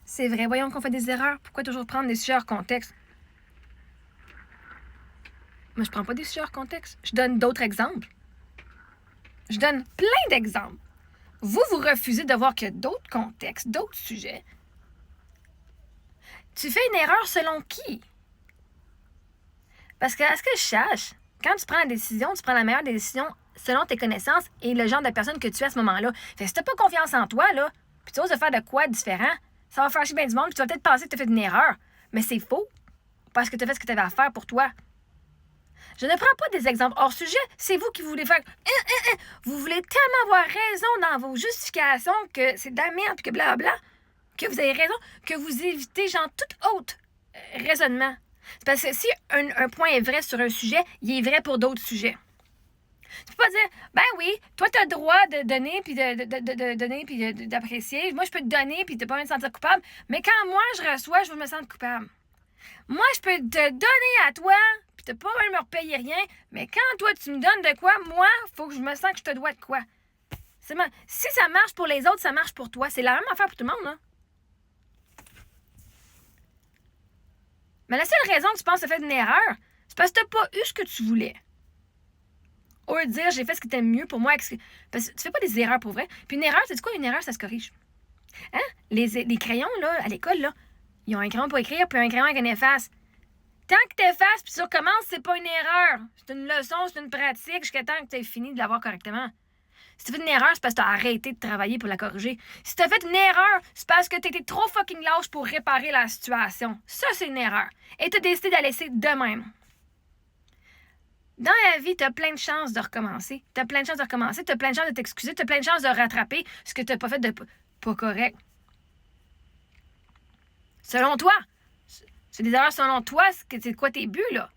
C'est vrai, voyons qu'on fait des erreurs. Pourquoi toujours prendre des sujets hors contexte? Moi, je prends pas des sujets hors contexte. Je donne d'autres exemples. Je donne plein d'exemples. Vous refusez de voir qu'il y a d'autres contextes, d'autres sujets. Tu fais une erreur selon qui? Parce que, à ce que je sache, quand tu prends la décision, tu prends la meilleure décision selon tes connaissances et le genre de personne que tu es à ce moment-là. Fait que si t'as pas confiance en toi, là, puis tu oses faire de quoi différent, ça va fâcher bien du monde, puis tu vas peut-être penser que tu as fait une erreur. Mais c'est faux, parce que tu as fait ce que tu avais à faire pour toi. Je ne prends pas des exemples hors sujet, c'est vous qui voulez faire... Vous voulez tellement avoir raison dans vos justifications que c'est de la merde, puis que blabla, que vous avez raison, que vous évitez, genre, tout autre raisonnement. C'est parce que si un point est vrai sur un sujet, il est vrai pour d'autres sujets. Tu peux pas dire, ben oui, toi, tu as le droit de donner, puis de donner, puis d'apprécier. Moi, je peux te donner, puis t'as pas envie de te sentir coupable. Mais quand moi, je reçois, je veux me sentir coupable. Moi, je peux te donner à toi, puis t'as pas envie de me repayer rien. Mais quand toi, tu me donnes de quoi, moi, faut que je me sens que je te dois de quoi. Si ça marche pour les autres, ça marche pour toi. C'est la même affaire pour tout le monde, là. Mais la seule raison que tu penses que tu as fait une erreur, c'est parce que tu n'as pas eu ce que tu voulais. Au lieu de dire, j'ai fait ce qui était mieux pour moi. Parce que tu fais pas des erreurs pour vrai. Puis une erreur, c'est quoi? Une erreur, ça se corrige. Hein? Les crayons, là, à l'école, là, ils ont un crayon pour écrire, puis un crayon avec un efface. Tant que tu effaces, puis tu recommences, c'est pas une erreur. C'est une leçon, c'est une pratique, jusqu'à temps que tu aies fini de l'avoir correctement. Si tu fais une erreur, c'est parce que tu as arrêté de travailler pour la corriger. Si tu as fait une erreur, c'est parce que tu étais trop fucking lâche pour réparer la situation. Ça, c'est une erreur. Et tu as décidé de la laisser de même. Dans la vie, tu as plein de chances de recommencer. Tu as plein de chances de t'excuser, tu as plein de chances de rattraper ce que tu n'as pas fait de pas correct. Selon toi. C'est des erreurs selon toi, c'est quoi tes buts, là?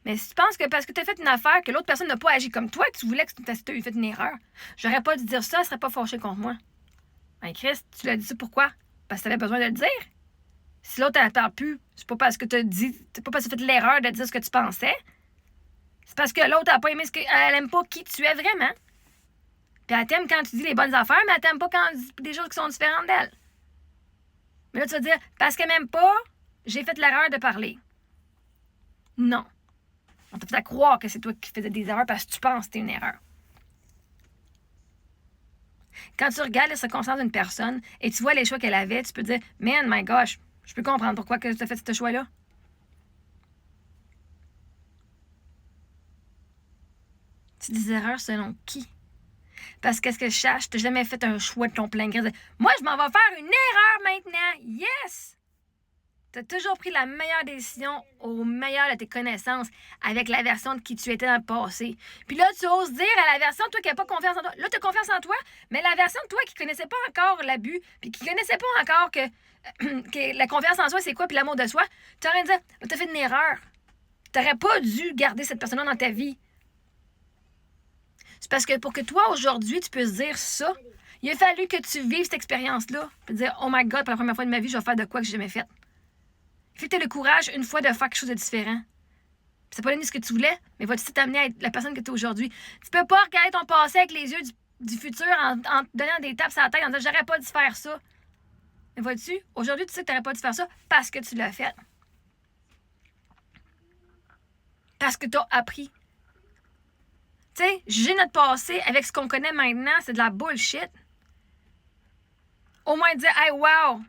Mais si tu penses que parce que tu as fait une affaire, que l'autre personne n'a pas agi comme toi, que tu voulais que tu aies fait une erreur, j'aurais pas dû dire ça, elle serait pas fâchée contre moi. Ben, Chris, tu l'as dit ça pourquoi? Parce que tu avais besoin de le dire. Si l'autre n'attend plus, c'est pas parce que tu as dit, c'est pas parce que tu as fait l'erreur de dire ce que tu pensais. C'est parce que l'autre n'a pas aimé elle aime pas qui tu es vraiment. Puis elle t'aime quand tu dis les bonnes affaires, mais elle t'aime pas quand tu dis des choses qui sont différentes d'elle. Mais là, tu vas dire, parce qu'elle m'aime pas, j'ai fait l'erreur de parler. Non. On t'a fait croire que c'est toi qui faisais des erreurs parce que tu penses que c'est une erreur. Quand tu regardes les circonstances d'une personne et tu vois les choix qu'elle avait, tu peux dire, man, my gosh, je peux comprendre pourquoi tu as fait ce choix-là. C'est des erreurs selon qui? Parce que ce que je sache, tu n'as jamais fait un choix de ton plein gré. Moi, je m'en vais faire une erreur maintenant. Yes! Tu as toujours pris la meilleure décision au meilleur de tes connaissances avec la version de qui tu étais dans le passé. Puis là, tu oses dire à la version de toi qui n'a pas confiance en toi. Là, tu as confiance en toi, mais la version de toi qui ne connaissait pas encore l'abus, puis qui ne connaissait pas encore que la confiance en soi, c'est quoi, puis l'amour de soi, tu aurais dit, tu as fait une erreur. Tu n'aurais pas dû garder cette personne-là dans ta vie. C'est parce que pour que toi, aujourd'hui, tu puisses dire ça, il a fallu que tu vives cette expérience-là. Puis dire, oh my God, pour la première fois de ma vie, je vais faire de quoi que j'ai jamais fait. Il faut que tu aies le courage, une fois, de faire quelque chose de différent. Puis c'est pas donné ce que tu voulais, mais vas-tu t'amener à être la personne que tu es aujourd'hui? Tu peux pas regarder ton passé avec les yeux du futur en te donnant des tapes sur la tête en disant, j'aurais pas dû faire ça. Mais vois-tu, aujourd'hui, tu sais que tu n'aurais pas dû faire ça parce que tu l'as fait. Parce que tu as appris. Tu sais, juger notre passé avec ce qu'on connaît maintenant, c'est de la bullshit. Au moins dire, hey, wow!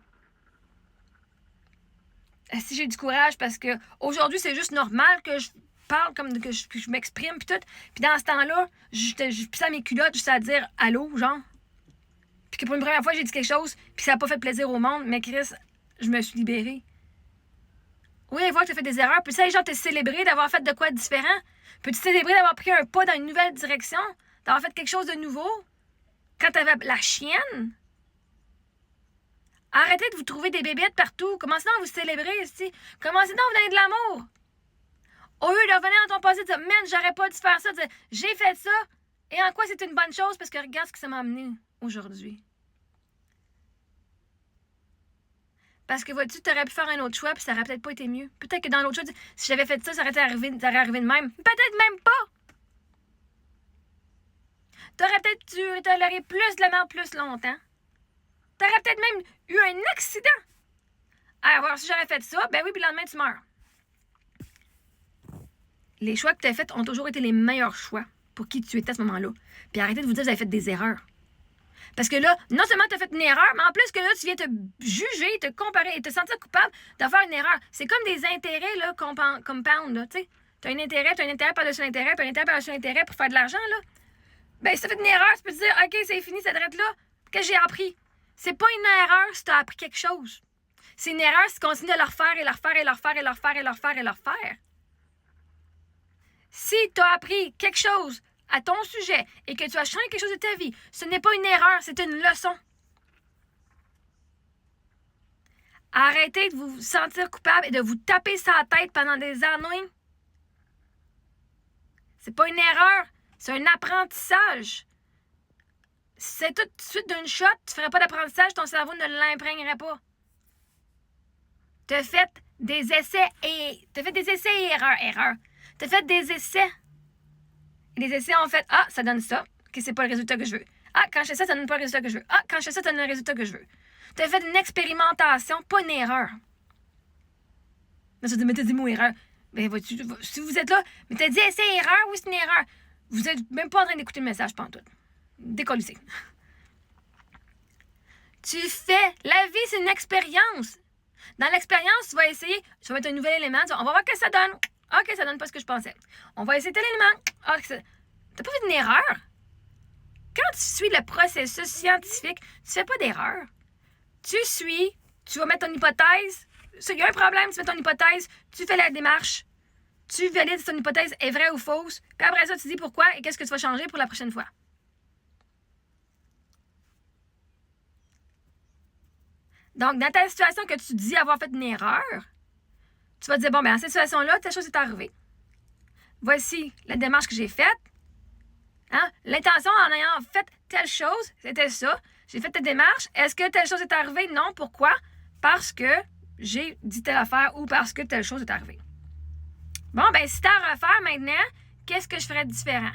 Si j'ai du courage, parce que aujourd'hui, c'est juste normal que je parle, comme que je m'exprime, puis tout. Puis dans ce temps-là, je pisse à mes culottes juste à dire allô, genre. Puis que pour une première fois, j'ai dit quelque chose, puis ça n'a pas fait plaisir au monde, mais Chris, je me suis libérée. Oui, voir que tu as fait des erreurs. Puis ça, les gens te célébrer d'avoir fait de quoi de différent. Peux-tu célébrer d'avoir pris un pas dans une nouvelle direction? D'avoir fait quelque chose de nouveau? Quand t'avais la chienne? Arrêtez de vous trouver des bébêtes partout. Commencez donc à vous célébrer ici. Commencez donc à vous donner de l'amour. Au lieu de revenir dans ton passé et de dire, man, j'aurais pas dû faire ça. J'ai fait ça. Et en quoi c'est une bonne chose? Parce que regarde ce que ça m'a amené aujourd'hui. Parce que vois-tu, tu aurais pu faire un autre choix, puis ça aurait peut-être pas été mieux. Peut-être que dans l'autre choix, si j'avais fait ça, ça aurait arrivé de même. Peut-être même pas. T'aurais peut-être dû tolérer plus de la merde plus longtemps. T'aurais peut-être même eu un accident. Alors, si j'aurais fait ça, ben oui, puis le lendemain, tu meurs. Les choix que tu as faits ont toujours été les meilleurs choix pour qui tu étais à ce moment-là. Puis arrêtez de vous dire que vous avez fait des erreurs. Parce que là, non seulement tu as fait une erreur, mais en plus que là, tu viens te juger, te comparer et te sentir coupable de faire une erreur. C'est comme des intérêts, là, compound, là, tu sais. Tu as un intérêt par-dessus l'intérêt, puis un intérêt par-dessus l'intérêt pour faire de l'argent, là. Ben, si tu as fait une erreur, tu peux te dire, OK, c'est fini cette traite-là. Qu'est-ce que j'ai appris? C'est pas une erreur si tu as appris quelque chose. C'est une erreur si tu continues de le refaire et le refaire et le refaire et le refaire et le refaire et le refaire. Si tu as appris quelque chose à ton sujet et que tu as changé quelque chose de ta vie, ce n'est pas une erreur, c'est une leçon. Arrêtez de vous sentir coupable et de vous taper sa tête pendant des années. C'est pas une erreur, c'est un apprentissage. Si c'est tout de suite d'une shot, tu ne ferais pas d'apprentissage, ton cerveau ne l'imprégnerait pas. Tu as fait des essais et erreurs. Tu as fait des essais. Et les essais ont fait, ah, ça donne ça, que c'est pas le résultat que je veux. Ah, quand je fais ça, ça donne pas le résultat que je veux. Ah, quand je fais ça, ça donne le résultat que je veux. Tu as fait une expérimentation, pas une erreur. Là, ça te met des mots erreur. Ben, si vous êtes là, mais tu as dit essai erreur, oui, c'est une erreur. Vous n'êtes même pas en train d'écouter le message, pantoute. Décollissez. Tu fais. La vie, c'est une expérience. Dans l'expérience, tu vas essayer. Ça va être un nouvel élément. On va voir ce que ça donne. OK, ça donne pas ce que je pensais. On va essayer tel élément. OK, t'as pas fait une erreur. Quand tu suis le processus scientifique, tu fais pas d'erreur. Tu vas mettre ton hypothèse. S'il y a un problème, tu mets ton hypothèse, tu fais la démarche, tu valides si ton hypothèse est vraie ou fausse, puis après ça, tu dis pourquoi et qu'est-ce que tu vas changer pour la prochaine fois. Donc, dans ta situation que tu dis avoir fait une erreur, tu vas te dire, bon, ben, dans cette situation-là, telle chose est arrivée. Voici la démarche que j'ai faite. Hein? L'intention en ayant fait telle chose, c'était ça. J'ai fait telle démarche. Est-ce que telle chose est arrivée? Non. Pourquoi? Parce que j'ai dit telle affaire ou parce que telle chose est arrivée. Bon, ben, si t'as à refaire maintenant, qu'est-ce que je ferais de différent?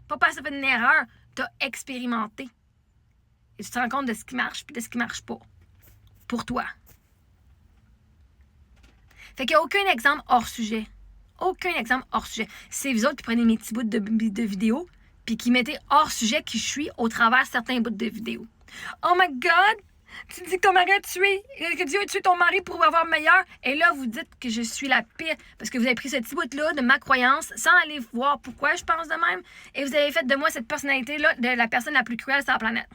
Pas parce que t'as fait une erreur, t'as expérimenté. Et tu te rends compte de ce qui marche et de ce qui marche pas. Pour toi. Fait qu'il n'y a aucun exemple hors sujet. Aucun exemple hors sujet. C'est vous autres qui prenez mes petits bouts de vidéos puis qui mettez hors sujet qui je suis au travers certains bouts de vidéos. Oh my God! Tu dis que ton mari a tué, que Dieu a tué ton mari pour avoir meilleur. Et là, vous dites que je suis la pire parce que vous avez pris ce petit bout-là de ma croyance sans aller voir pourquoi je pense de même. Et vous avez fait de moi cette personnalité-là de la personne la plus cruelle sur la planète.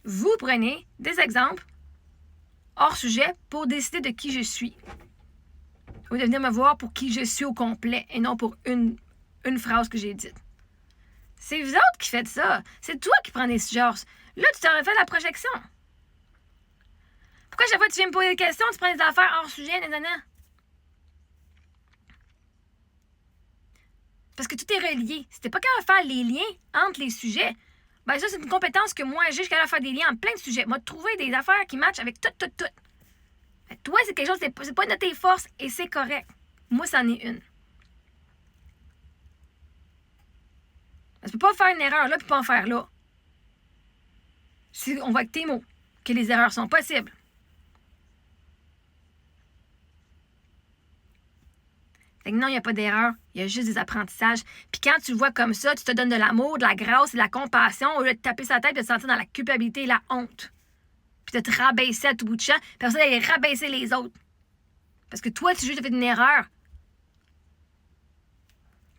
Vous prenez des exemples hors sujet pour décider de qui je suis. Vous devez venir me voir pour qui je suis au complet et non pour une phrase que j'ai dite. C'est vous autres qui faites ça. C'est toi qui prends des sujets. Là, tu t'en fait la projection. Pourquoi chaque fois que tu viens me poser des questions, tu prends des affaires hors sujet, nanana? Parce que tout est relié. Si t'es pas capable de faire les liens entre les sujets, ben ça, c'est une compétence que moi, j'ai. Je suis capable de faire des liens entre plein de sujets. Moi, de trouver des affaires qui matchent avec tout. Fait que toi, c'est quelque chose, c'est pas une de tes forces et c'est correct. Moi, c'en est une. Tu peux pas faire une erreur là puis pas en faire là. Si on voit avec tes mots que les erreurs sont possibles. Fait que non, il n'y a pas d'erreur. Il y a juste des apprentissages. Puis quand tu le vois comme ça, tu te donnes de l'amour, de la grâce et de la compassion au lieu de taper sa tête et de te sentir dans la culpabilité et la honte. Puis de te rabaisser à tout bout de champ. Puis après ça, d'aller rabaisser les autres. Parce que toi, tu juste fait une erreur.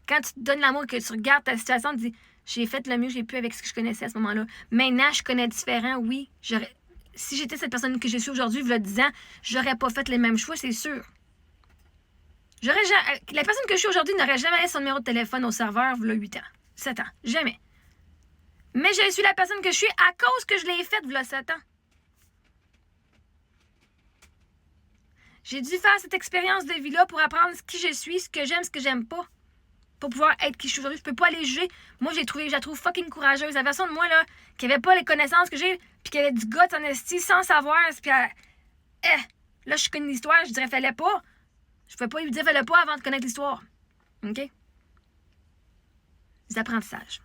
Quand tu te donnes l'amour et que tu regardes ta situation, tu te dis, j'ai fait le mieux que j'ai pu avec ce que je connaissais à ce moment-là. Maintenant, je connais différent, oui. Si j'étais cette personne que je suis aujourd'hui, il y a 10 ans, j'aurais pas fait les mêmes choix, c'est sûr. La personne que je suis aujourd'hui n'aurait jamais laissé son numéro de téléphone au serveur, il y a 8 ans, 7 ans. Jamais. Mais je suis la personne que je suis à cause que je l'ai faite, il y a 7 ans. J'ai dû faire cette expérience de vie-là pour apprendre qui je suis, ce que j'aime pas. Pour pouvoir être qui je suis aujourd'hui. Je peux pas aller juger. Moi, je la trouve fucking courageuse. La version de moi, là, qui avait pas les connaissances que j'ai, puis qui avait du goût en esti sans savoir. Puis là, je connais l'histoire, je dirais fallait pas. Je pouvais pas lui dire fallait pas avant de connaître l'histoire. OK? Des apprentissages.